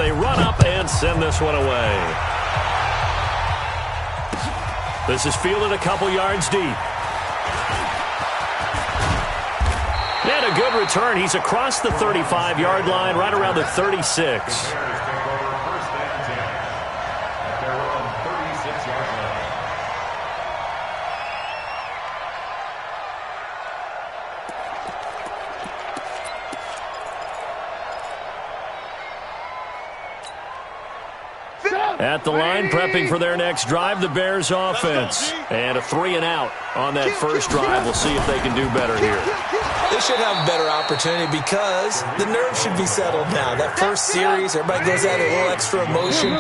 they run up and send this one away. This is fielded a couple yards deep. And a good return. He's across the 35-yard line, right around the 36. At the line, prepping for their next drive, the Bears offense. And a 3-and-out on that first drive. We'll see if they can do better here. They should have a better opportunity because the nerves should be settled now. That first series, everybody goes out a little extra emotion.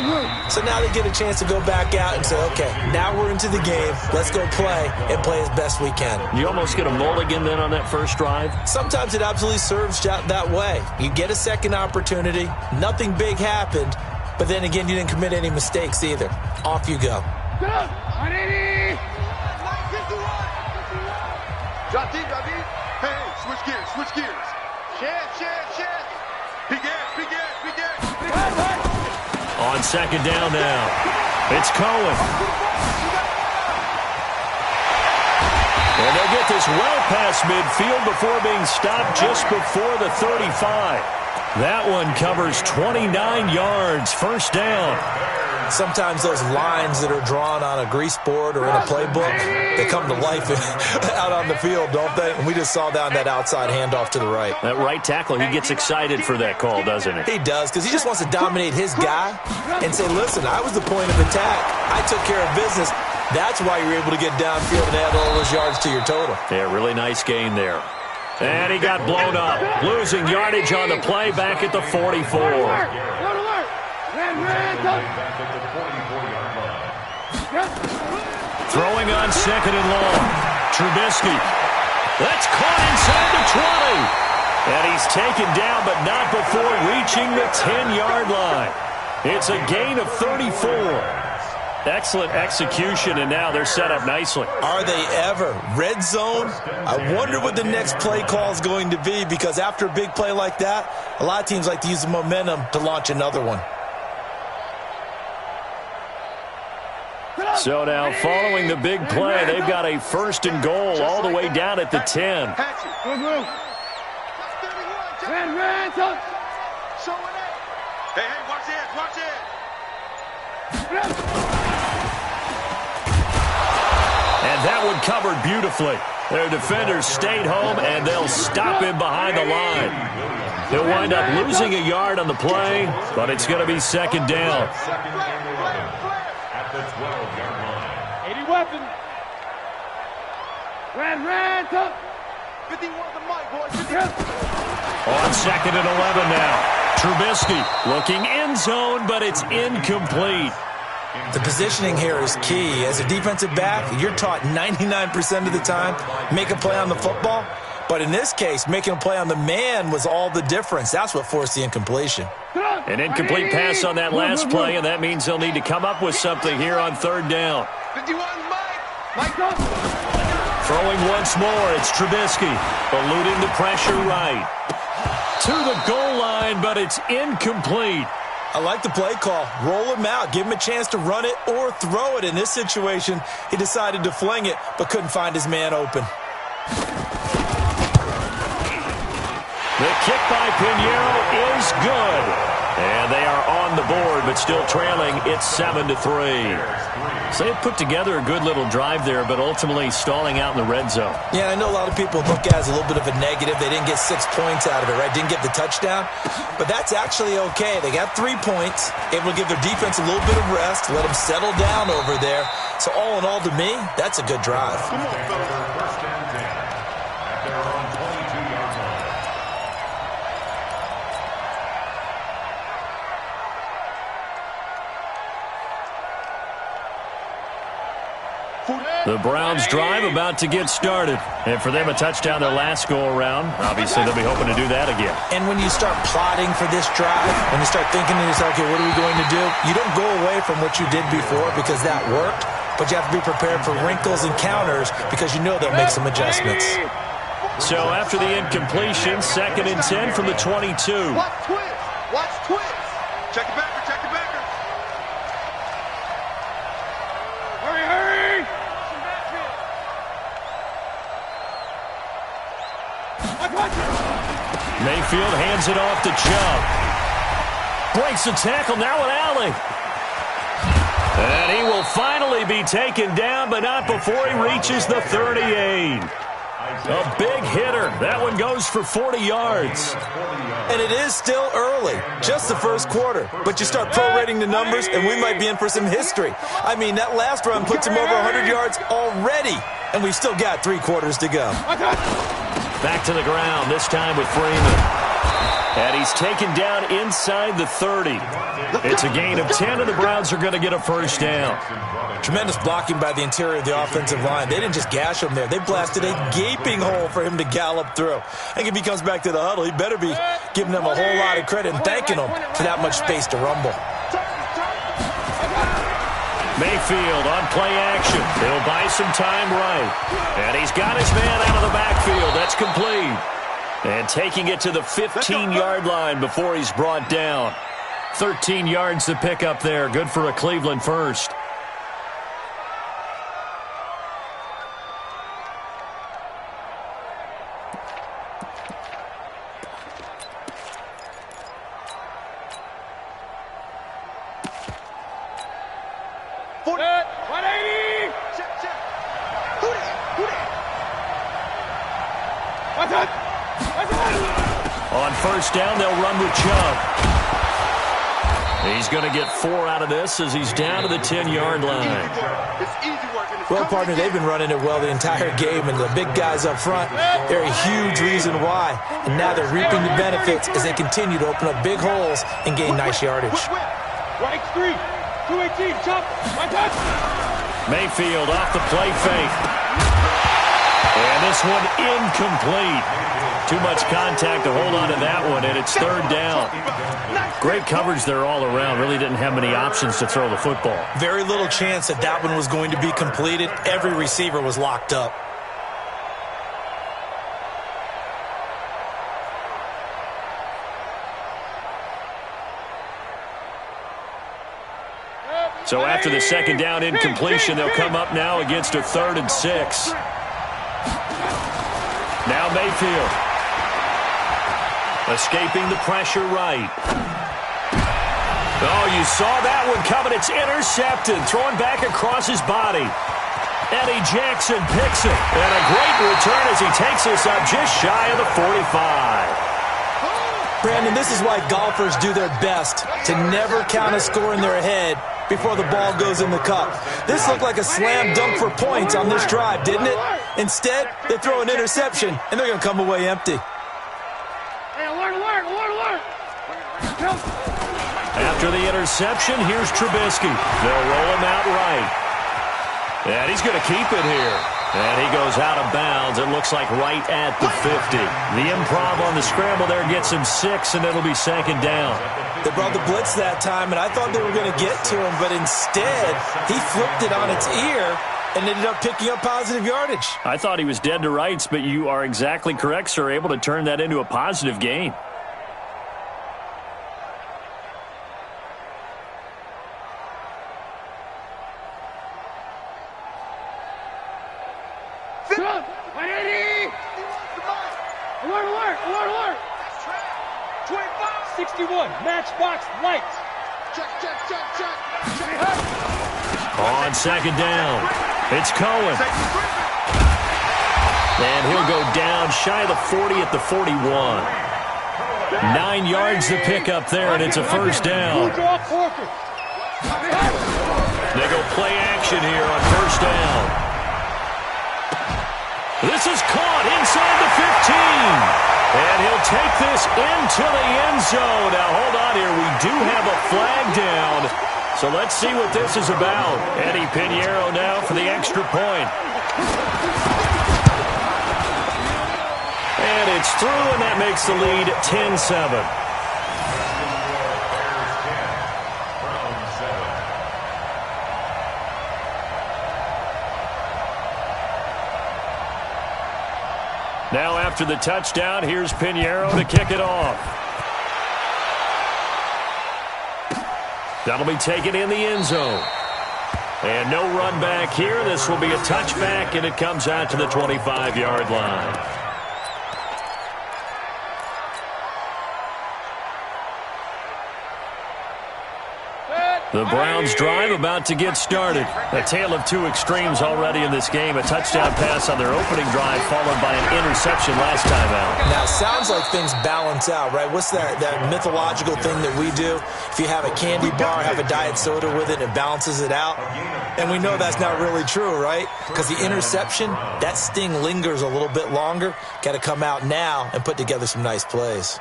So now they get a chance to go back out and say, okay, now we're into the game. Let's go play and play as best we can. You almost get a mulligan then on that first drive? Sometimes it absolutely serves that way. You get a second opportunity. Nothing big happened. But then again, you didn't commit any mistakes either. Off you go. Hey, switch gears. Share. Begin. On second down now, it's Cohen. And they'll get this well past midfield before being stopped just before the 35. That one covers 29 yards, first down. Sometimes those lines that are drawn on a grease board or in a playbook, they come to life out on the field, don't they? And we just saw that on that outside handoff to the right. That right tackle, he gets excited for that call, doesn't he? He does, because he just wants to dominate his guy and say, listen, I was the point of attack. I took care of business. That's why you're able to get downfield and add all those yards to your total. Yeah, really nice gain there. And he got blown up, losing yardage on the play back at the 44. Throwing on second and long. Trubisky. That's caught inside the 20. And he's taken down, but not before reaching the 10-yard line. It's a gain of 34. Excellent execution, and now they're set up nicely. Are they ever? Red zone? I wonder what the next play call is going to be, because after a big play like that, a lot of teams like to use the momentum to launch another one. So now, following the big play, they've got a first and goal all the way down at the 10. Hey, watch it. And that one covered beautifully. Their defenders stayed home, and they'll stop him behind the line. He'll wind up losing a yard on the play, but it's going to be second down. At the 12-yard line. 80 weapon. Ran, top. 51 the mic, boys. On second and 11 now. Trubisky looking end zone, but it's incomplete. The positioning here is key. As a defensive back, you're taught 99% of the time, make a play on the football. But in this case, making a play on the man was all the difference. That's what forced the incompletion. An incomplete pass on that last play, and that means they'll need to come up with something here on third down. 51 Mike up. Throwing once more, it's Trubisky, eluding the pressure right. To the goal line, but it's incomplete. I like the play call. Roll him out. Give him a chance to run it or throw it. In this situation, he decided to fling it, but couldn't find his man open. The kick by Pinheiro is good. And they are on the board, but still trailing. It's 7-3. So they put together a good little drive there, but ultimately stalling out in the red zone. Yeah, I know a lot of people look at it as a little bit of a negative. They didn't get 6 points out of it, right? Didn't get the touchdown. But that's actually okay. They got 3 points, able to give their defense a little bit of rest, let them settle down over there. So all in all, to me, that's a good drive. The Browns drive about to get started. And for them, a touchdown their last go-around. Obviously, they'll be hoping to do that again. And when you start plotting for this drive, when you start thinking to yourself, okay, what are we going to do? You don't go away from what you did before because that worked, but you have to be prepared for wrinkles and counters because you know they'll make some adjustments. So after the incompletion, 2nd and 10 from the 22. Watch twist. Check the backer, check the backer. Hurry, hurry! Mayfield hands it off to Chubb. Breaks the tackle, now an alley. And he will finally be taken down, but not before he reaches the 38. A big hitter. That one goes for 40 yards. And it is still early, just the first quarter. But you start prorating the numbers, and we might be in for some history. I mean, that last run puts him over 100 yards already, and we've still got 3 quarters to go. Back to the ground, this time with Freeman. And he's taken down inside the 30. It's a gain of 10, and the Browns are going to get a first down. Tremendous blocking by the interior of the offensive line. They didn't just gash him there. They blasted a gaping hole for him to gallop through. I think if he comes back to the huddle, he better be giving them a whole lot of credit and thanking them for that much space to rumble. Mayfield on play action. He'll buy some time right. And he's got his man out of the backfield. That's complete. And taking it to the 15-yard line before he's brought down. 13 yards to pick up there. Good for a Cleveland first. On first down, they'll run with Chubb. He's going to get 4 out of this as he's down to the 10-yard line. Well, partner, they've been running it well the entire game, and the big guys up front, they're a huge reason why. And now they're reaping the benefits as they continue to open up big holes and gain nice yardage. Right 3, 218, chop, Mayfield off the play fake. And this one incomplete. Too much contact to hold on to that one, and it's third down. Great coverage there all around. Really didn't have many options to throw the football. Very little chance that that one was going to be completed. Every receiver was locked up. So after the second down incompletion, they'll come up now against a 3rd and 6. Now Mayfield. Escaping the pressure right. Oh, you saw that one coming. It's intercepted. Throwing back across his body. Eddie Jackson picks it. And a great return as he takes us up just shy of the 45. Brandon, this is why golfers do their best to never count a score in their head before the ball goes in the cup. This looked like a slam dunk for points on this drive, didn't it? Instead, they throw an interception, and they're going to come away empty. After the interception, here's Trubisky. They'll roll him out right. And he's going to keep it here. And he goes out of bounds. It looks like right at the 50. The improv on the scramble there gets him 6, and it'll be second down. They brought the blitz that time, and I thought they were going to get to him, but instead, he flipped it on its ear and ended up picking up positive yardage. I thought he was dead to rights, but you are exactly correct, sir. Able to turn that into a positive gain. Alert! 61, matchbox lights. Check. On second down, it's Cohen. And he'll go down shy of the 40 at the 41. 9 yards to pick up there, and it's a first down. They go play action here on first down. This is caught inside the 15. And he'll take this into the end zone. Now, hold on here. We do have a flag down. So let's see what this is about. Eddie Pinheiro now for the extra point. And it's through, and that makes the lead 10-7. Now after the touchdown, here's Pinheiro to kick it off. That'll be taken in the end zone. And no run back here. This will be a touchback, and it comes out to the 25-yard line. The Browns drive about to get started. A tale of two extremes already in this game. A touchdown pass on their opening drive followed by an interception last time out. Now, it sounds like things balance out, right? What's that mythological thing that we do? If you have a candy bar, have a diet soda with it, it balances it out. And we know that's not really true, right? Because the interception, that sting lingers a little bit longer. Got to come out now and put together some nice plays.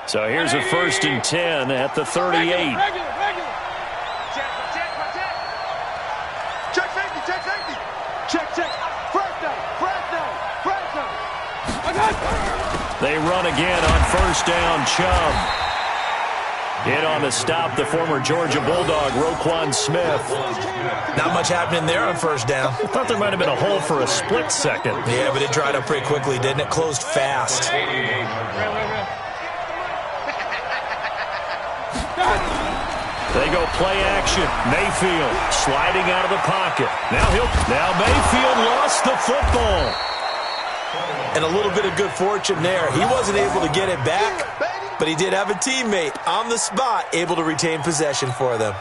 So here's a 1st and 10 at the 38. Regular. Check safety. Check. First down. They run again on 1st down. Chubb. Hit on the stop, the former Georgia Bulldog, Roquan Smith. Not much happening there on 1st down. I thought there might have been a hole for a split second. Yeah, but it dried up pretty quickly, didn't it? Closed fast. They go play action. Mayfield sliding out of the pocket. Now Mayfield lost the football. And a little bit of good fortune there. He wasn't able to get it back, but he did have a teammate on the spot able to retain possession for them.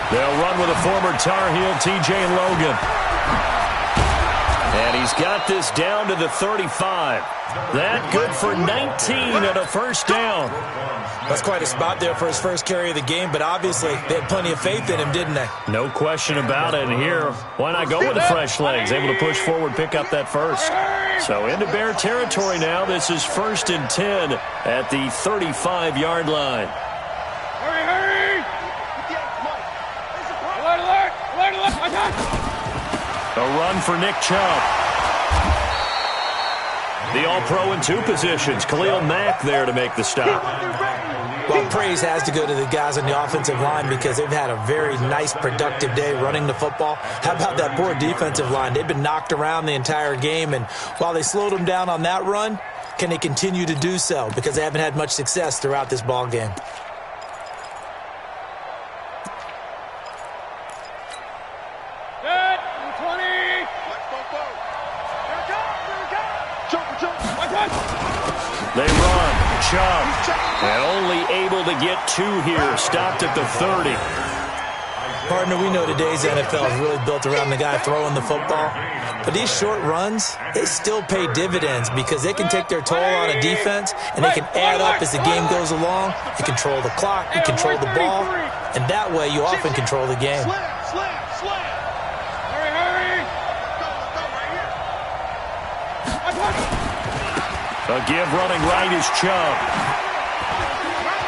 They'll run with a former Tar Heel, TJ Logan. And he's got this down to the 35. That good for 19 and a 1st down. That's quite a spot there for his first carry of the game, but obviously they had plenty of faith in him, didn't they? No question about it. And here, why not go with the fresh legs? Able to push forward, pick up that first. So into Bear territory now. This is 1st and 10 at the 35-yard line. Hurry! Alert! A run for Nick Chubb. The All-Pro in 2 positions. Khalil Mack there to make the stop. Well, praise has to go to the guys on the offensive line because they've had a very nice, productive day running the football. How about that poor defensive line? They've been knocked around the entire game, and while they slowed them down on that run, can they continue to do so? Because they haven't had much success throughout this ball game. They run. Chubb. And only able to get 2 here. Stopped at the 30. Partner, we know today's NFL is really built around the guy throwing the football. But these short runs, they still pay dividends because they can take their toll on a defense and they can add up as the game goes along. You control the clock, you control the ball, and that way you often control the game. A give running right is Chubb.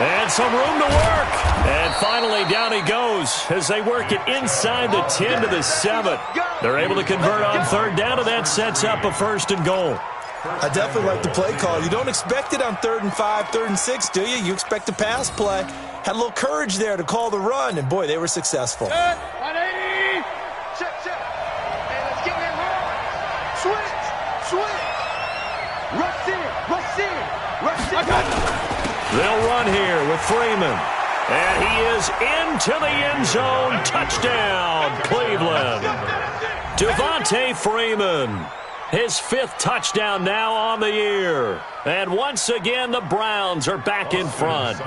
And some room to work. And finally down he goes as they work it inside the 10 to the 7. They're able to convert on 3rd down, and that sets up a 1st and goal. I definitely like the play call. You don't expect it on 3rd and 5, 3rd and 6, do you? You expect a pass play. Had a little courage there to call the run, and boy, they were successful. 180. Check. Hey, let's get him hard. Switch. Rush in. They'll run here with Freeman. And he is into the end zone. Touchdown, Cleveland. Devontae Freeman. His 5th touchdown now on the year. And once again, the Browns are back in front.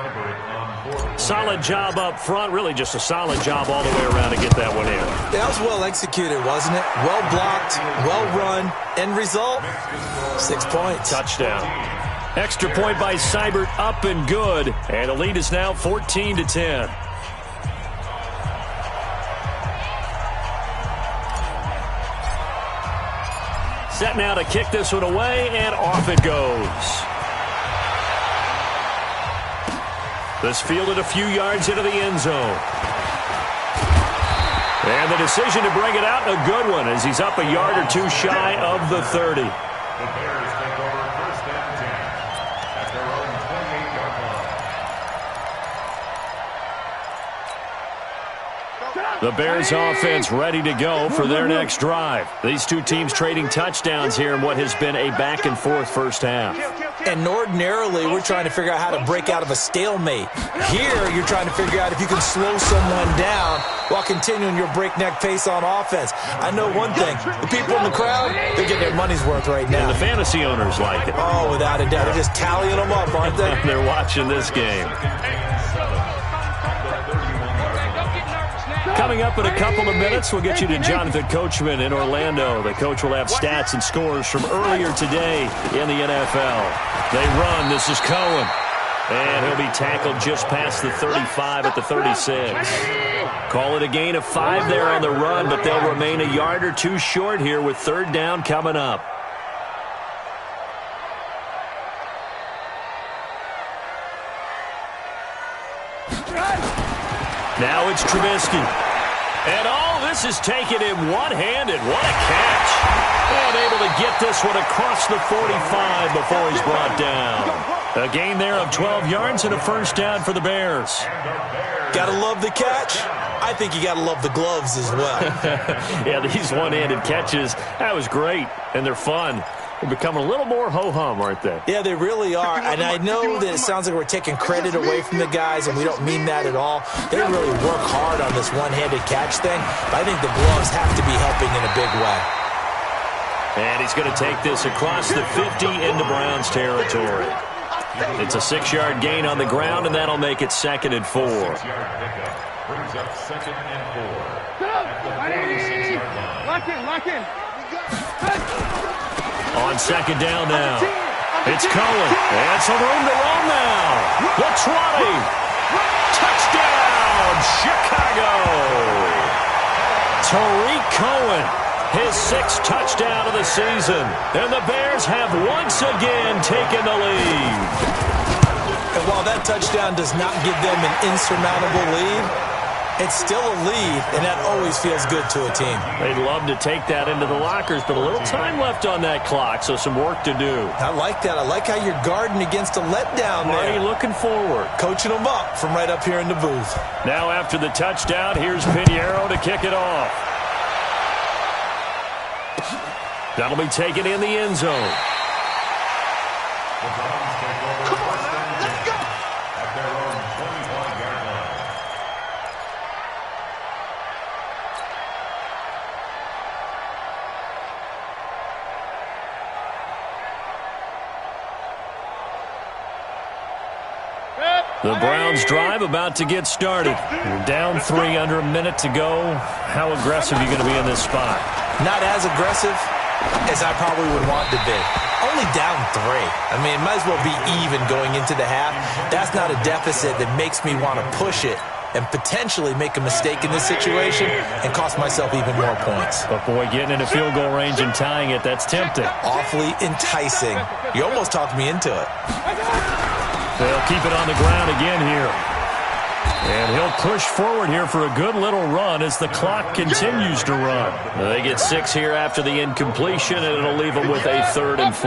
Solid job up front. Really just a solid job all the way around to get that one in. That was well executed, wasn't it? Well blocked, well run. End result, 6 points. Touchdown. Extra point by Seibert, up and good. And the lead is now 14-10. Set now to kick this one away, and off it goes. This fielded a few yards into the end zone. And the decision to bring it out, a good one, as he's up a yard or two shy of the 30. The Bears take over first and 10 at their own 28-yard line. The Bears offense ready to go for their next drive. These two teams trading touchdowns here in what has been a back-and-forth first half. And ordinarily, we're trying to figure out how to break out of a stalemate. Here, you're trying to figure out if you can slow someone down while continuing your breakneck pace on offense. I know one thing. The people in the crowd, they're getting their money's worth right now. And the fantasy owners like it. Oh, without a doubt. They're just tallying them up, aren't they? They're watching this game. Coming up in a couple of minutes, we'll get you to Jonathan Coachman in Orlando. The coach will have stats and scores from earlier today in the NFL. They run. This is Cohen. And he'll be tackled just past the 35 at the 36. Call it a gain of 5 there on the run, but they'll remain a yard or two short here with third down coming up. Now it's Trubisky. And this is taken in one-handed. What a catch. And able to get this one across the 45 before he's brought down. A gain there of 12 yards and a first down for the Bears. Gotta love the catch. I think you gotta love the gloves as well. Yeah, these one-handed catches, that was great. And they're fun. They're becoming a little more ho-hum, aren't they? Yeah, they really are. And I know that it sounds like we're taking credit away from the guys, and we don't mean that at all. They really work hard on this one-handed catch thing. But I think the gloves have to be helping in a big way. And he's going to take this across the 50 into Browns territory. It's a 6-yard gain on the ground, and that'll make it 2nd and 4. 6-yard pickup brings up 2nd and 4. Lock in. On 2nd down now. It's Cohen. And some room to roam now. The 20. Touchdown, Chicago. Tariq Cohen, his 6th touchdown of the season. And the Bears have once again taken the lead. And while that touchdown does not give them an insurmountable lead, it's still a lead, and that always feels good to a team. They'd love to take that into the lockers, but a little time left on that clock, so some work to do. I like that. I like how you're guarding against a letdown Marty there. looking forward. Coaching them up from right up here in the booth. Now after the touchdown, here's Pinheiro to kick it off. That'll be taken in the end zone. The Browns drive about to get started. You're down 3 under a minute to go. How aggressive are you going to be in this spot? Not as aggressive as I probably would want to be. Only down 3. I mean, it might as well be even going into the half. That's not a deficit that makes me want to push it and potentially make a mistake in this situation and cost myself even more points. But boy, getting into field goal range and tying it, that's tempting. Awfully enticing. You almost talked me into it. They'll keep it on the ground again here. And he'll push forward here for a good little run as the clock continues to run. They get 6 here after the incompletion, and it'll leave them with a 3rd and 4.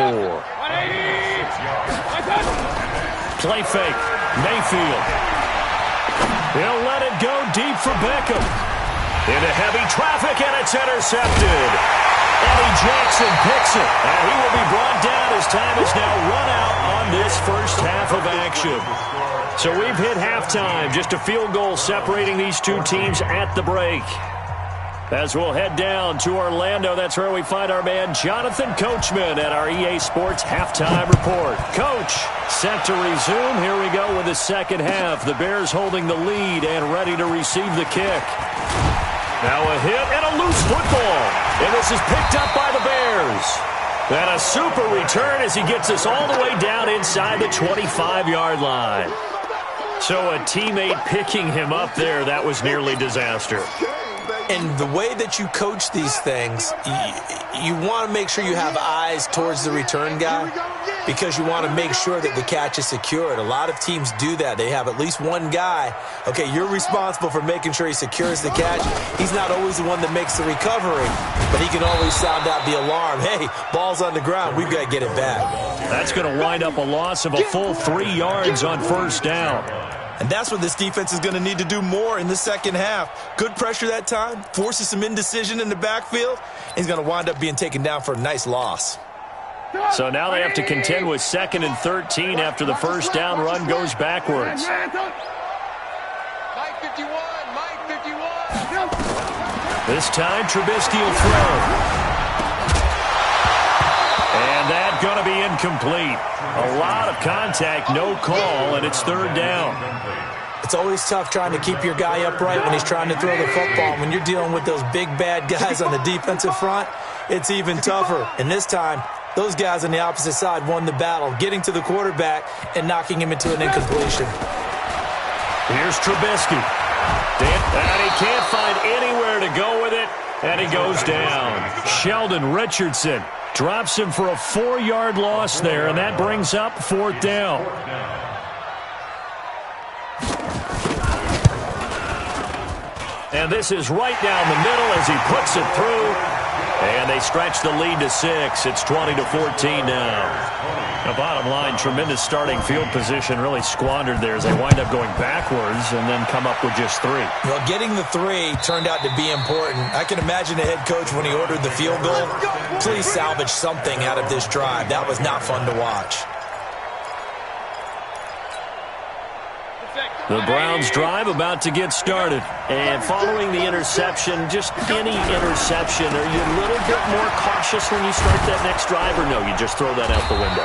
Play fake. Mayfield. He'll let it go deep for Beckham. Into heavy traffic, and it's intercepted. Eddie Jackson picks it, and he will be brought down as time is now run out on this first half of action. So we've hit halftime, just a field goal separating these two teams at the break. As we'll head down to Orlando, that's where we find our man Jonathan Coachman at our EA Sports Halftime Report. Coach, set to resume. Here we go with the second half. The Bears holding the lead and ready to receive the kick. Now a hit and a loose football. And this is picked up by the Bears. And a super return as he gets us all the way down inside the 25-yard line. So a teammate picking him up there, that was nearly disaster. And the way that you coach these things, you want to make sure you have eyes towards the return guy. because you want to make sure that the catch is secured. A lot of teams do that. They have at least one guy. Okay, you're responsible for making sure he secures the catch. He's not always the one that makes the recovery, but he can always sound out the alarm. Hey, ball's on the ground. We've got to get it back. That's going to wind up a loss of a full 3 yards on first down. And that's what this defense is going to need to do more in the second half. Good pressure that time, forces some indecision in the backfield. He's going to wind up being taken down for a nice loss. So now they have to contend with 2nd and 13 after the first down run goes backwards. Mike 51, Mike 51. This time, Trubisky will throw. And that's going to be incomplete. A lot of contact, no call, and it's 3rd down. It's always tough trying to keep your guy upright when he's trying to throw the football. When you're dealing with those big, bad guys on the defensive front, it's even tougher. And this time, those guys on the opposite side won the battle, getting to the quarterback and knocking him into an incompletion. Here's Trubisky. And he can't find anywhere to go with it, and he goes down. Sheldon Richardson drops him for a 4-yard loss there, and that brings up 4th down. And this is right down the middle as he puts it through. And they stretch the lead to 6. It's 20-14 now. The bottom line, tremendous starting field position really squandered there as they wind up going backwards and then come up with just 3. Well, getting the 3 turned out to be important. I can imagine the head coach when he ordered the field goal. Please salvage something out of this drive. That was not fun to watch. The Browns drive about to get started. And following the interception, just any interception, are you a little bit more cautious when you start that next drive, or no, you just throw that out the window?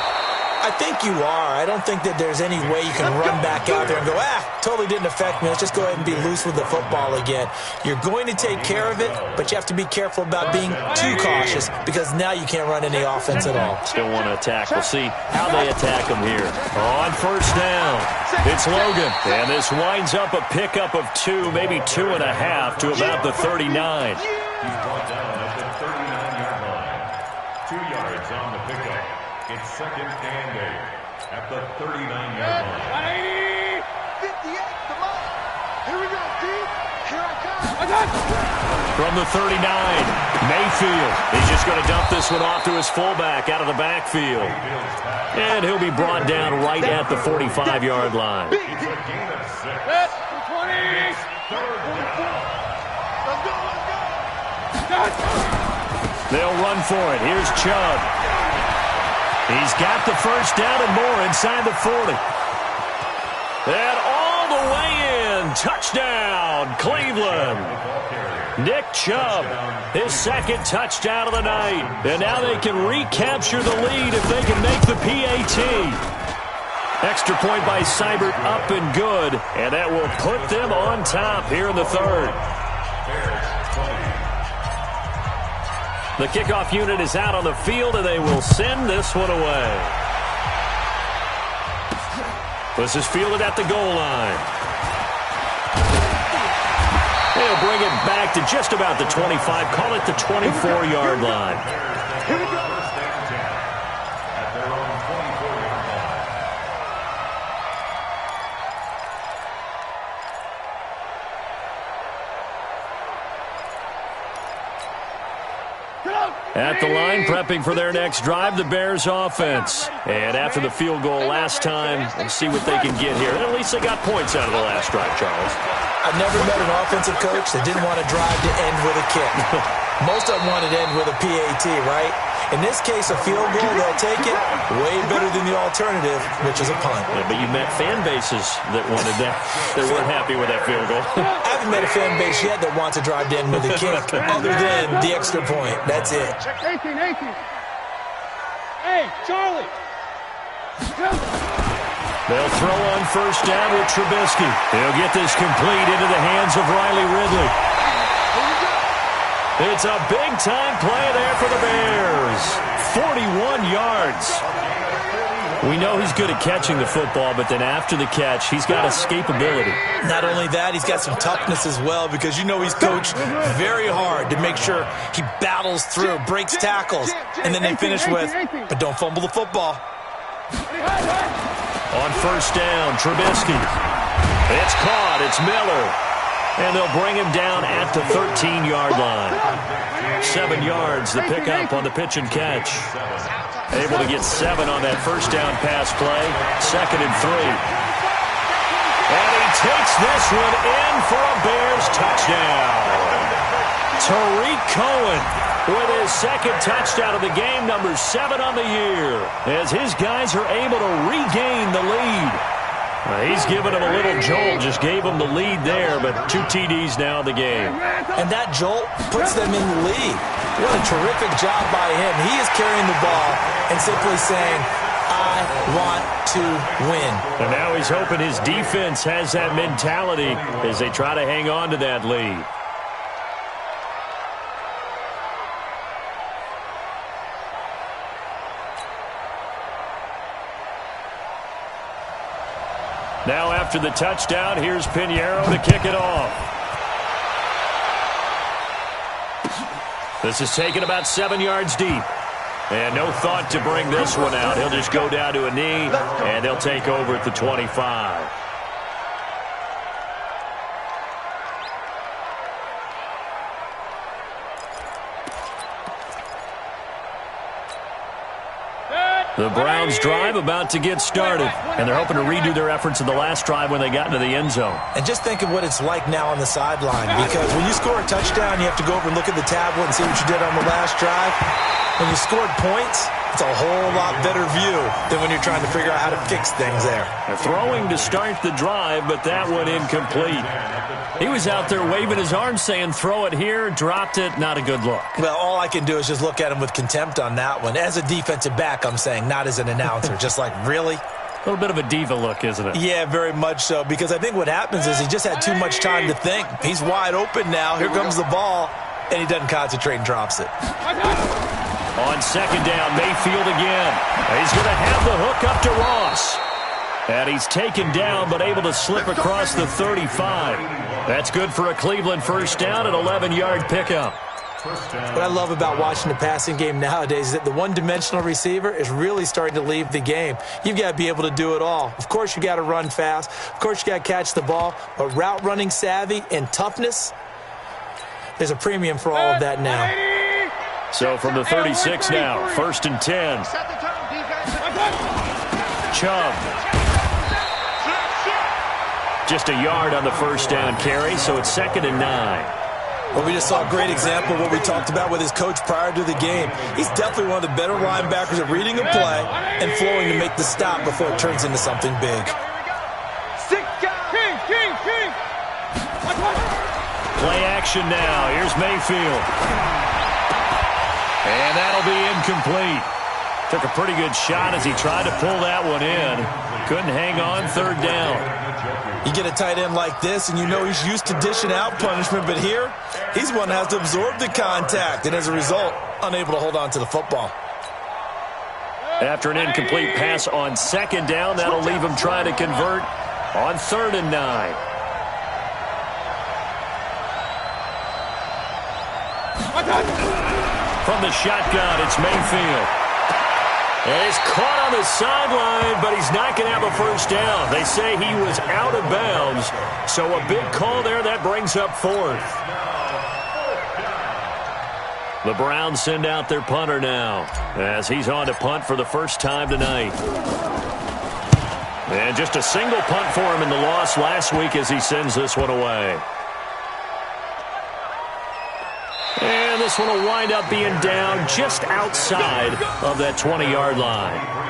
I think you are. I don't think that there's any way you can run back out there and go, totally didn't affect me. Let's just go ahead and be loose with the football again. You're going to take care of it, but you have to be careful about being too cautious because now you can't run any offense at all. Still want to attack. We'll see how they attack them here. On first down, it's Logan. And this winds up a pickup of 2, maybe 2.5 to about the 39. He's brought down at the 39-yard line. 2 yards on the pickup. It's 2nd and 8 at the 39-yard line. 58, come on. Here we go, Steve. Here I come. From the 39, Mayfield. He's just going to dump this one off to his fullback out of the backfield. And he'll be brought down right at the 45-yard line. It's a gain of 6. 20. It's 3rd down. Let's go. They'll run for it. Here's Chubb. He's got the first down and more inside the 40. And all the way in. Touchdown, Cleveland. Nick Chubb, his 2nd touchdown of the night. And now they can recapture the lead if they can make the PAT. Extra point by Seibert, up and good. And that will put them on top here in the 3rd. The kickoff unit is out on the field, and they will send this one away. This is fielded at the goal line. They'll bring it back to just about the 25. Call it the 24-yard line. Here we go. At their own 24-yard line. At the line, prepping for their next drive, the Bears offense. And after the field goal last time, we'll see what they can get here. And at least they got points out of the last drive, Charles. I've never met an offensive coach that didn't want to drive to end with a kick. Most of them wanted to end with a PAT, right? In this case, a field goal, they'll take it. Way better than the alternative, which is a punt. Yeah, but you met fan bases that wanted that. They weren't happy with that field goal. I haven't met a fan base yet that wants to drive to end with a kick, other than the extra point. That's it. 18. Hey, Charlie. They'll throw on first down with Trubisky. They'll get this complete into the hands of Riley Ridley. It's a big-time play there for the Bears. 41 yards. We know he's good at catching the football, but then after the catch, he's got escapability. Not only that, he's got some toughness as well because you know he's coached very hard to make sure he battles through, breaks tackles, and then they finish with, but don't fumble the football. On first down, Trubisky. It's caught. It's Miller. And they'll bring him down at the 13-yard line. 7 yards, the pickup on the pitch and catch. Able to get 7 on that first down pass play. 2nd and 3. And he takes this one in for a Bears touchdown. Tariq Cohen with his 2nd touchdown of the game, number 7 on the year, as his guys are able to regain the lead. He's given him a little jolt, just gave him the lead there, but 2 TDs now in the game. And that jolt puts them in the lead. What a terrific job by him. He is carrying the ball and simply saying, I want to win. And now he's hoping his defense has that mentality as they try to hang on to that lead. Now after the touchdown, here's Pinheiro to kick it off. This is taken about 7 yards deep. And no thought to bring this one out. He'll just go down to a knee, and they'll take over at the 25. The Browns drive about to get started, and they're hoping to redo their efforts in the last drive when they got into the end zone. And just think of what it's like now on the sideline, because when you score a touchdown, you have to go over and look at the tablet and see what you did on the last drive. When you scored points, it's a whole lot better view than when you're trying to figure out how to fix things there. They're throwing to start the drive, but that one incomplete. He was out there waving his arms saying, throw it here, dropped it, not a good look. Well, all I can do is just look at him with contempt on that one. As a defensive back, I'm saying, not as an announcer. Just like, really? A little bit of a diva look, isn't it? Yeah, very much so, because I think what happens is he just had too much time to think. He's wide open now. Here comes the ball, and he doesn't concentrate and drops it. On second down, Mayfield again. He's going to have the hook up to Ross. And he's taken down, but able to slip across the 35. That's good for a Cleveland first down, an 11-yard pickup. What I love about watching the passing game nowadays is that the one-dimensional receiver is really starting to leave the game. You've got to be able to do it all. Of course, you got to run fast. Of course, you got to catch the ball. But route running savvy and toughness, there's a premium for all of that now. So from the 36 now, 1st and 10. Chubb. Just a yard on the first down carry, so it's 2nd and 9. Well, we just saw a great example of what we talked about with his coach prior to the game. He's definitely one of the better linebackers at reading a play and flowing to make the stop before it turns into something big. Play action now. Here's Mayfield. And that'll be incomplete. Took a pretty good shot as he tried to pull that one in. Couldn't hang on, 3rd down. You get a tight end like this, and you know he's used to dishing out punishment, but here, he's one that has to absorb the contact, and as a result, unable to hold on to the football. After an incomplete pass on 2nd down, that'll leave him trying to convert on 3rd and 9. From the shotgun, it's Mayfield. And he's caught on the sideline, but he's not going to have a first down. They say he was out of bounds, so a big call there. That brings up 4th. The Browns send out their punter now as he's on to punt for the first time tonight. And just a single punt for him in the loss last week as he sends this one away. And this one will wind up being down just outside of that 20-yard line.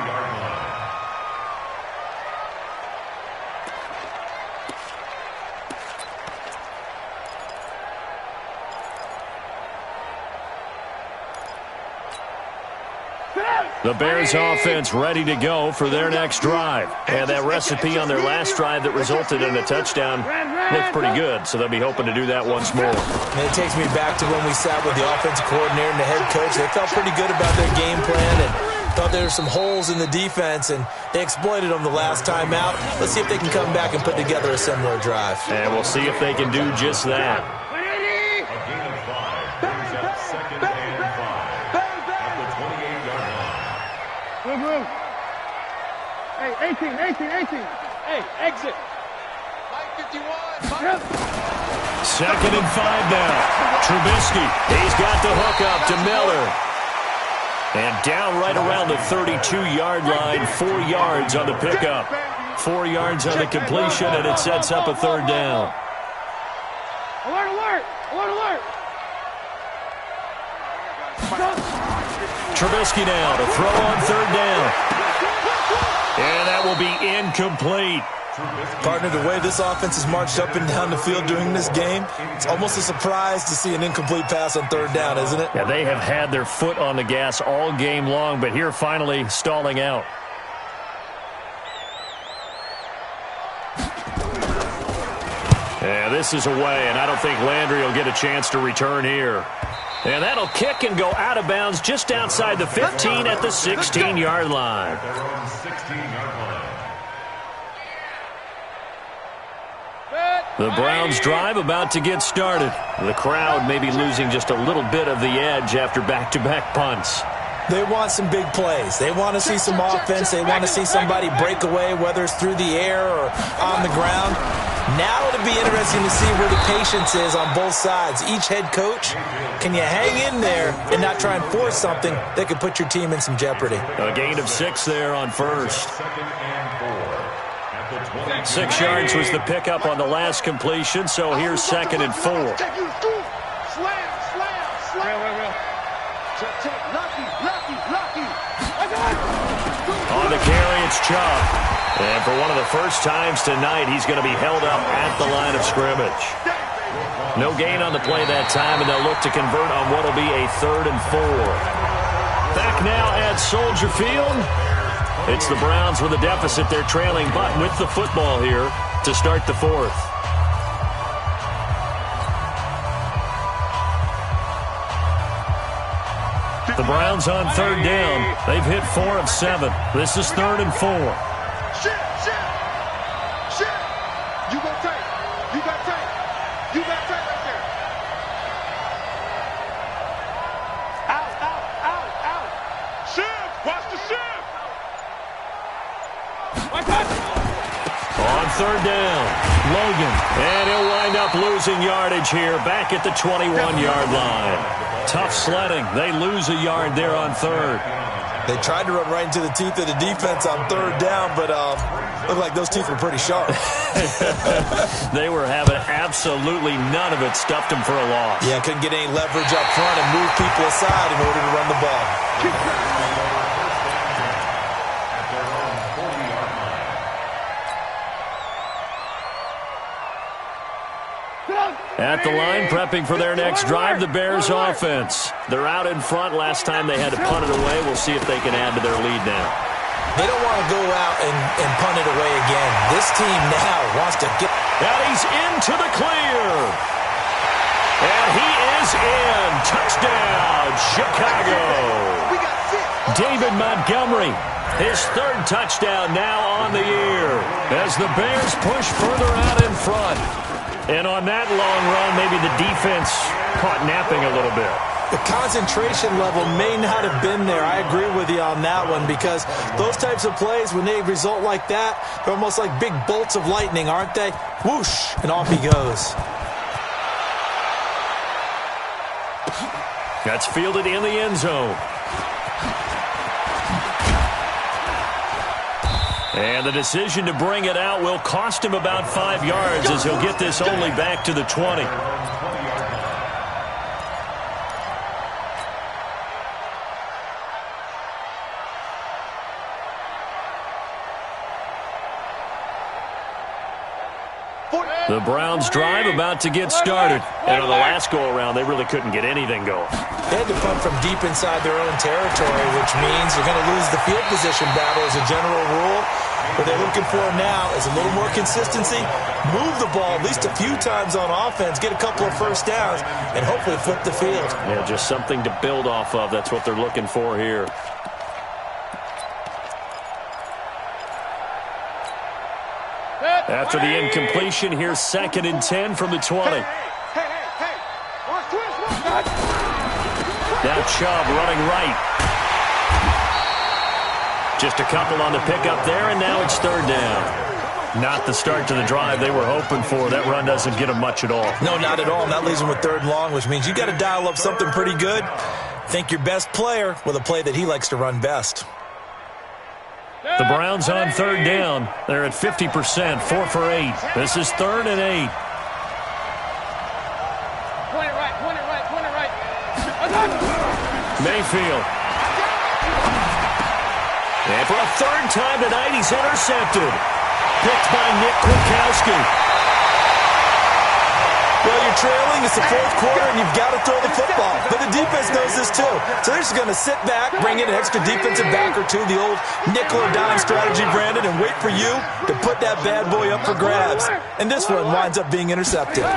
The Bears offense ready to go for their next drive. And that recipe on their last drive that resulted in a touchdown looked pretty good, so they'll be hoping to do that once more. And it takes me back to when we sat with the offensive coordinator and the head coach. They felt pretty good about their game plan and thought there were some holes in the defense, and they exploited them the last time out. Let's see if they can come back and put together a similar drive. And we'll see if they can do just that. Hey, exit. 51. Second and 5 now. Trubisky, he's got the hook up to Miller. And down right around the 32-yard line, 4 yards on the pickup. 4 yards on the completion, and it sets up a third down. Alert, alert, alert, alert. Trubisky now to throw on third down. And that will be incomplete. Partner, the way this offense has marched up and down the field during this game, it's almost a surprise to see an incomplete pass on third down, isn't it? Yeah, they have had their foot on the gas all game long, but here finally stalling out. Yeah, this is away, and I don't think Landry will get a chance to return here. And that'll kick and go out of bounds just outside the 15 at the 16-yard line. The Browns drive about to get started. The crowd may be losing just a little bit of the edge after back-to-back punts. They want some big plays. They want to see some offense. They want to see somebody break away, whether it's through the air or on the ground. Now it'll be interesting to see where the patience is on both sides. Each head coach, can you hang in there and not try and force something that could put your team in some jeopardy? A gain of 6 there on first. 6 yards was the pickup on the last completion, so here's second and 4. Slam, slam, slam. Lucky. On the carry, it's Chubb. And for one of the first times tonight, he's going to be held up at the line of scrimmage. No gain on the play that time, and they'll look to convert on what will be a 3rd and 4. Back now at Soldier Field. It's the Browns with a deficit. They're trailing, but with the football here to start the 4th. The Browns on 3rd down. They've hit 4 of 7. This is 3rd and 4. Shit. You got tape. You got tape right there. Out. Shift. Watch the shift. On 3rd down, Logan. And he'll wind up losing yardage here back at the 21-yard line. Tough sledding. They lose a yard there on 3rd. They tried to run right into the teeth of the defense on 3rd down, but looked like those teeth were pretty sharp. They were having absolutely none of it. Stuffed them for a loss. Yeah, couldn't get any leverage up front and move people aside in order to run the ball. At the line, prepping for their next drive, the Bears offense. They're out in front. Last time they had to punt it away. We'll see if they can add to their lead now. They don't want to go out and punt it away again. This team now wants to get... And he's into the clear. And he is in. Touchdown, Chicago. David Montgomery, his 3rd touchdown now on the year as the Bears push further out in front. And on that long run, maybe the defense caught napping a little bit. The concentration level may not have been there. I agree with you on that one because those types of plays, when they result like that, they're almost like big bolts of lightning, aren't they? Whoosh, and off he goes. That's fielded in the end zone. And the decision to bring it out will cost him about 5 yards as he'll get this only back to the 20. The Browns drive about to get started. And on the last go-around, they really couldn't get anything going. They had to punt from deep inside their own territory, which means you're going to lose the field position battle as a general rule. What they're looking for now is a little more consistency, move the ball at least a few times on offense, get a couple of first downs, and hopefully flip the field. Yeah, just something to build off of. That's what they're looking for here. After the incompletion, here's 2nd and 10 from the 20. Now Chubb running right. Just a couple on the pickup there, and now it's third down. Not the start to the drive they were hoping for. That run doesn't get them much at all. No, not at all. And that leaves them with third and long, which means you got to dial up something pretty good. Think your best player with a play that he likes to run best. The Browns on third down. They're at 50%, 4 for 8. This is 3rd and 8. Point it right. Mayfield. And for a third time tonight, he's intercepted. Picked by Nick Kwiatkowski. Well, you're trailing. It's the fourth quarter, and you've got to throw the football. But the defense knows this, too. So they're just going to sit back, bring in an extra defensive back or two, the old nickel or dime strategy, Brandon, and wait for you to put that bad boy up for grabs. And this one winds up being intercepted.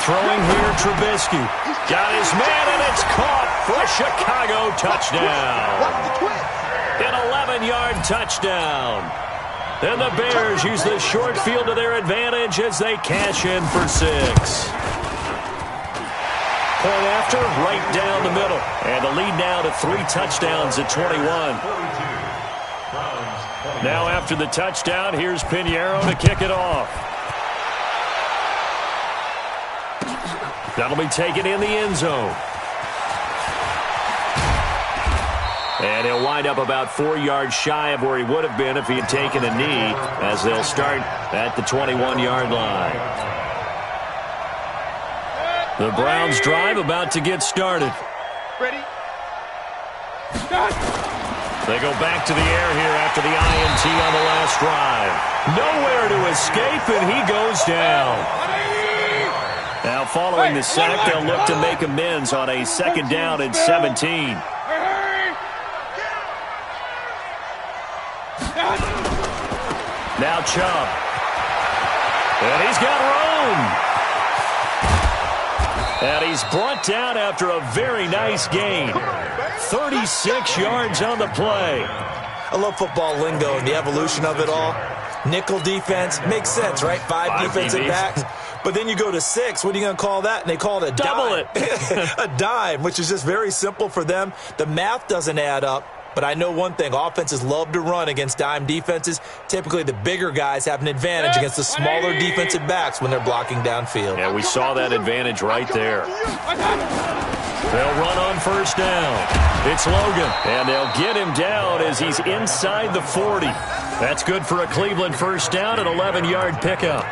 Throwing here, Trubisky. Got his man, and it's caught for a Chicago touchdown. An 11-yard touchdown. And the Bears use the short field to their advantage as they cash in for 6. Point after, right down the middle. And the lead now to 3 touchdowns at 21. Now after the touchdown, here's Pinheiro to kick it off. That'll be taken in the end zone. And he'll wind up about 4 yards shy of where he would have been if he had taken a knee, as they'll start at the 21-yard line. The Browns drive about to get started. Ready? They go back to the air here after the INT on the last drive. Nowhere to escape, and he goes down. Now following the sack, they'll look to make amends on a 2nd down and 17. Now Chubb. And he's got room. And he's brought down after a very nice gain. 36 yards on the play. I love football lingo and the evolution of it all. Nickel defense makes sense, right? 5 defensive backs. But then you go to 6. What are you going to call that? And they call it a double dime. A dime, which is just very simple for them. The math doesn't add up. But I know one thing, offenses love to run against dime defenses. Typically, the bigger guys have an advantage against the smaller defensive backs when they're blocking downfield. Yeah, we saw that advantage right there. They'll run on 1st down. It's Logan, and they'll get him down as he's inside the 40. That's good for a Cleveland 1st down, an 11-yard pickup.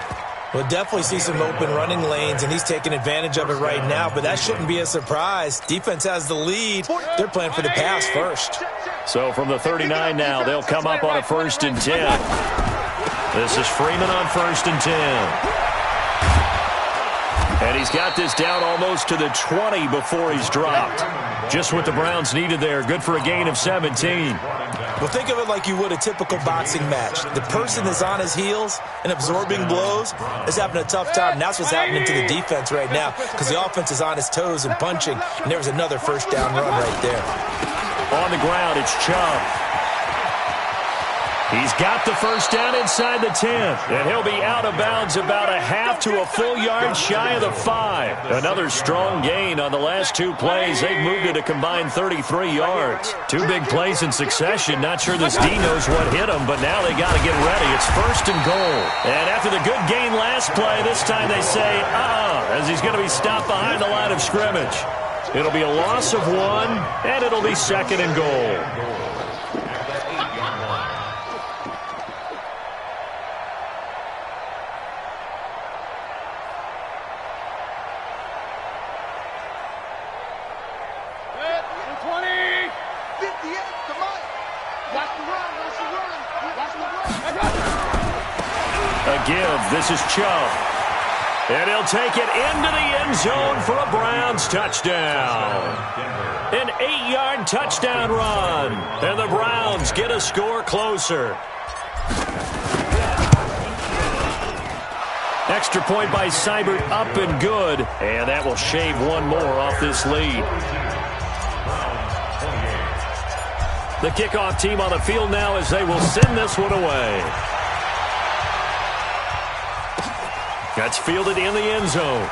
We'll definitely see some open running lanes, and he's taking advantage of it right now, but that shouldn't be a surprise. Defense has the lead. They're playing for the pass first. So from the 39 now, they'll come up on a 1st and 10. This is Freeman on 1st and 10. And he's got this down almost to the 20 before he's dropped. Just what the Browns needed there. Good for a gain of 17. Well, think of it like you would a typical boxing match. The person is on his heels and absorbing blows is having a tough time. And that's what's happening to the defense right now because the offense is on his toes and punching. And there was another 1st down run right there. On the ground, it's Chubb. He's got the 1st down inside the 10. And he'll be out of bounds about a half to a full yard shy of the 5. Another strong gain on the last 2 plays. They've moved it a combined 33 yards. 2 big plays in succession. Not sure this D knows what hit him, but now they got to get ready. It's 1st and goal. And after the good gain last play, this time they say, as he's going to be stopped behind the line of scrimmage. It'll be a loss of 1, and it'll be 2nd and goal. A give. This is Chubb. And he'll take it into the end zone for a Browns touchdown. An 8-yard touchdown run. And the Browns get a score closer. Extra point by Seibert, up and good. And that will shave 1 more off this lead. The kickoff team on the field now as they will send this one away. That's fielded in the end zone.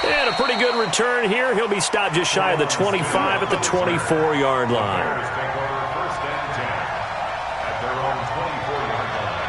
And a a pretty good return here. He'll be stopped just shy of the 25 at the 24-yard line. Bears take over first and 10 at their own 24-yard line.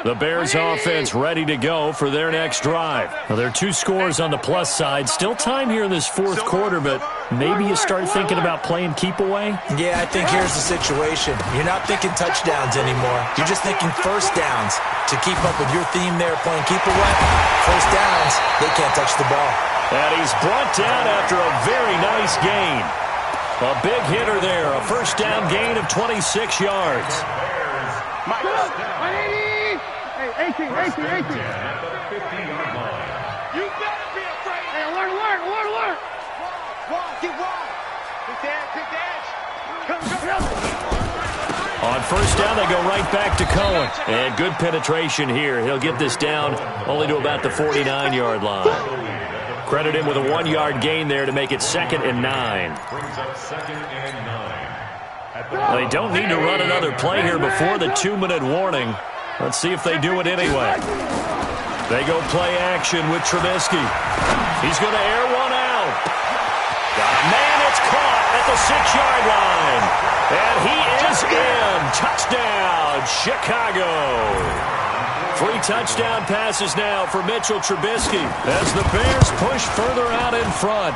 The Bears offense ready to go for their next drive. Well, there are 2 scores on the plus side. Still time here in this fourth quarter, but maybe you start thinking about playing keep away? Yeah, I think here's the situation. You're not thinking touchdowns anymore. You're just thinking first downs. To keep up with your theme there, playing keep away, first downs, they can't touch the ball. And he's brought down after a very nice gain. A big hitter there, a first down gain of 26 yards. Mike, 18. At the 50-yard line. You better be afraid. Hey, alert. Get wide. Pick the edge. Come. On first down, they go right back to Cohen. And good penetration here. He'll get this down only to about the 49-yard line. Credit him with a 1-yard gain there to make it 2nd and 9. Brings up 2nd and 9. Well, they don't need to run another play here before the 2-minute warning. Let's see if they do it anyway. They go play action with Trubisky. He's going to air one out. Got a man, it's caught at the 6-yard line. And he is in. Touchdown, Chicago. 3 touchdown passes now for Mitchell Trubisky as the Bears push further out in front.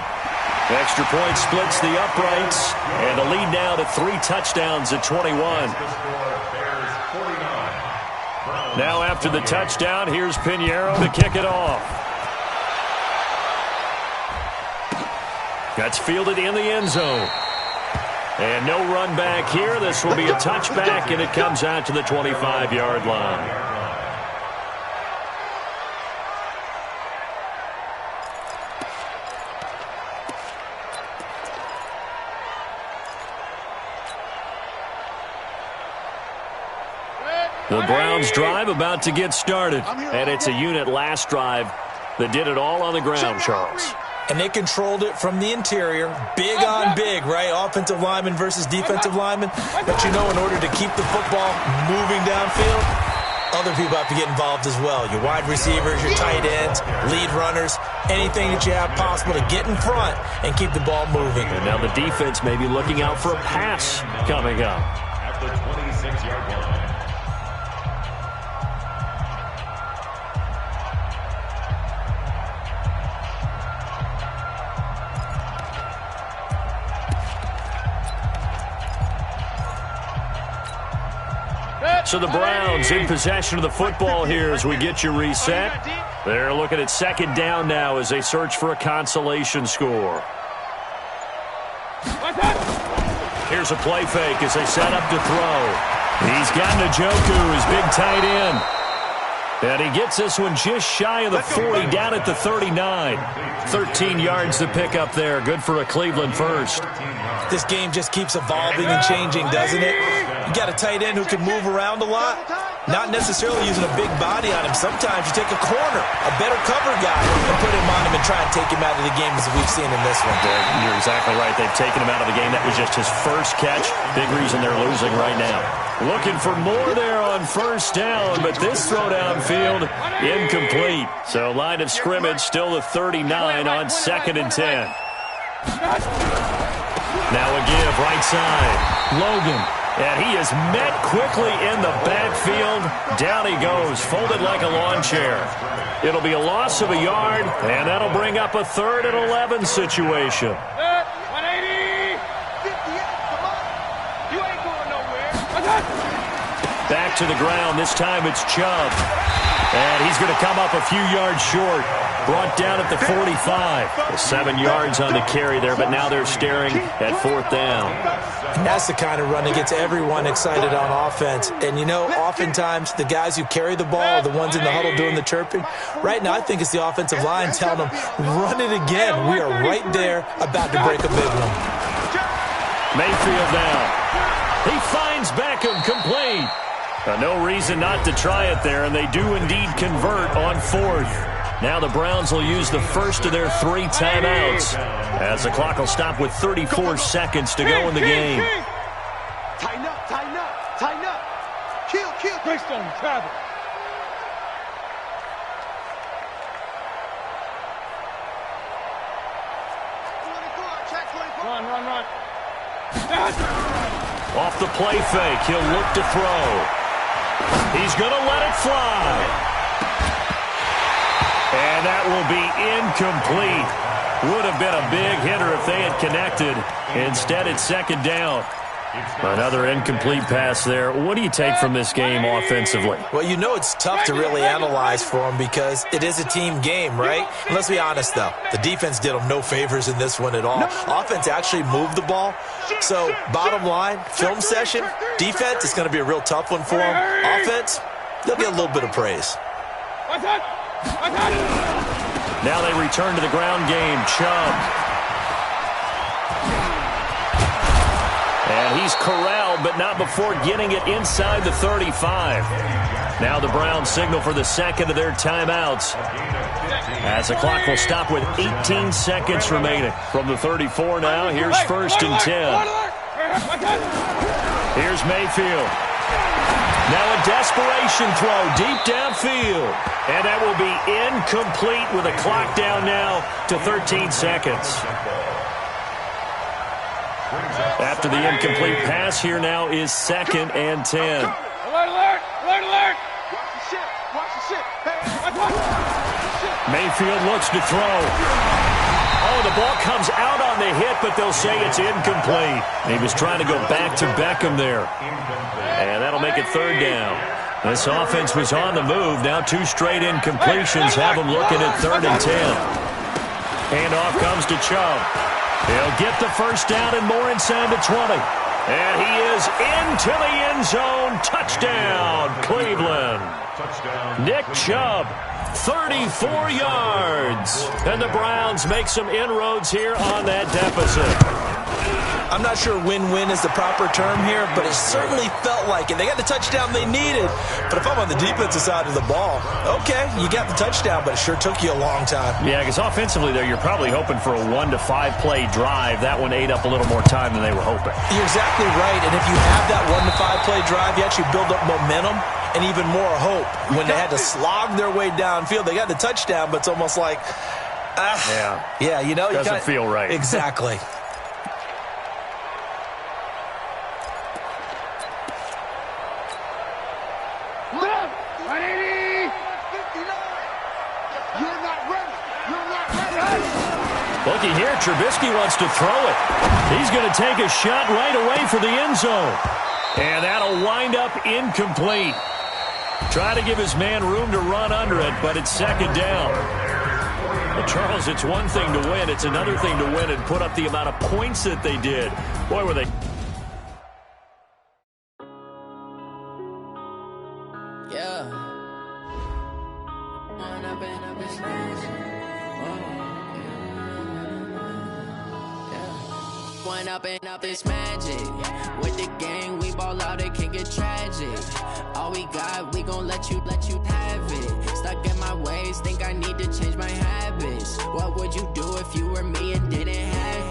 Extra point splits the uprights, and the lead now to 3 touchdowns at 21. Now after the touchdown, here's Pinheiro to kick it off. That's fielded in the end zone. And no run back here. This will be a touchback, and it comes out to the 25-yard line. The Browns drive about to get started. And it's a unit last drive that did it all on the ground, Charles. And they controlled it from the interior. Big on big, right? Offensive lineman versus defensive lineman. But you know, in order to keep the football moving downfield, other people have to get involved as well. Your wide receivers, your tight ends, lead runners, anything that you have possible to get in front and keep the ball moving. And now the defense may be looking out for a pass coming up. At the 26-yard line. So the Browns in possession of the football here as we get you reset. They're looking at 2nd down now as they search for a consolation score. Here's a play fake as they set up to throw. He's got Njoku, his big tight end. And he gets this one just shy of the 40, down at the 39. 13 yards to pick up there. Good for a Cleveland first. This game just keeps evolving and changing, doesn't it? You got a tight end who can move around a lot. Not necessarily using a big body on him. Sometimes you take a corner, a better cover guy, and put him on him and try and take him out of the game as we've seen in this one. You're exactly right. They've taken him out of the game. That was just his first catch. Big reason they're losing right now. Looking for more there on first down, but this throw downfield incomplete. So line of scrimmage still the 39 on 2nd and 10. Now a give right side. Logan. And he is met quickly in the backfield. Down he goes, folded like a lawn chair. It'll be a loss of a yard, and that'll bring up a 3rd and 11 situation. 180. 58. Come on. You ain't going nowhere. Back to the ground. This time it's Chubb. And he's going to come up a few yards short. Brought down at the 45. 7 yards on the carry there, but now they're staring at 4th down. And that's the kind of run that gets everyone excited on offense. And, you know, oftentimes the guys who carry the ball are the ones in the huddle doing the chirping. Right now, I think it's the offensive line telling them, run it again. We are right there about to break a big one. Mayfield now. He finds Beckham complete. No reason not to try it there, and they do indeed convert on 4th. Now the Browns will use the first of their 3 timeouts, as the clock will stop with 34 seconds to go in the game. Tighten up, tighten up, tighten up. Kill, kill. Greystone, travel. Run, run, run. Off the play fake, he'll look to throw. He's going to let it fly. And that will be incomplete. Would have been a big hitter if they had connected. Instead, it's second down. Another incomplete pass there. What do you take from this game offensively? Well, you know it's tough to really analyze for them because it is a team game, right? And let's be honest, though. The defense did them no favors in this one at all. Offense actually moved the ball. So, bottom line, film session, defense is going to be a real tough one for them. Offense, they'll get a little bit of praise. Now they return to the ground game. Chubb. And he's corralled, but not before getting it inside the 35. Now the Browns signal for the second of their timeouts, as the clock will stop with 18 seconds remaining. From the 34 now, here's first and 10. Here's Mayfield. Now a desperation throw deep downfield. And that will be incomplete with a clock down now to 13 seconds. After the incomplete pass, here now is second and 10. Alert, alert, alert, alert. Watch the shit, watch the shit. Mayfield looks to throw. Oh, the ball comes out on the hit, but they'll say it's incomplete. He was trying to go back to Beckham there. And that'll make it third down. This offense was on the move. Now 2 straight incompletions have them looking at third and 10. Handoff comes to Chubb. He'll get the first down and more inside the 20. And he is into the end zone. Touchdown, Cleveland. Nick Chubb, 34 yards. And the Browns make some inroads here on that deficit. I'm not sure win-win is the proper term here, but it certainly felt like it. They got the touchdown they needed. But if I'm on the defensive side of the ball, okay, you got the touchdown, but it sure took you a long time. Yeah, because offensively there, you're probably hoping for a 1 to 5 play drive. That one ate up a little more time than they were hoping. You're exactly right, and if you have that 1 to 5 play drive, you actually build up momentum and even more hope. When they had to slog their way downfield, they got the touchdown, but it's almost like, yeah, you know, doesn't feel right. Exactly. Looky here, Trubisky wants to throw it. He's going to take a shot right away for the end zone. And that'll wind up incomplete. Try to give his man room to run under it, but it's second down. Well, Charles, it's one thing to win. It's another thing to win and put up the amount of points that they did. Boy, were they... Up this magic with the gang, we ball out, it can get tragic. All we got, we gon' let you have it. Stuck in my ways, think I need to change my habits. What would you do if you were me and didn't have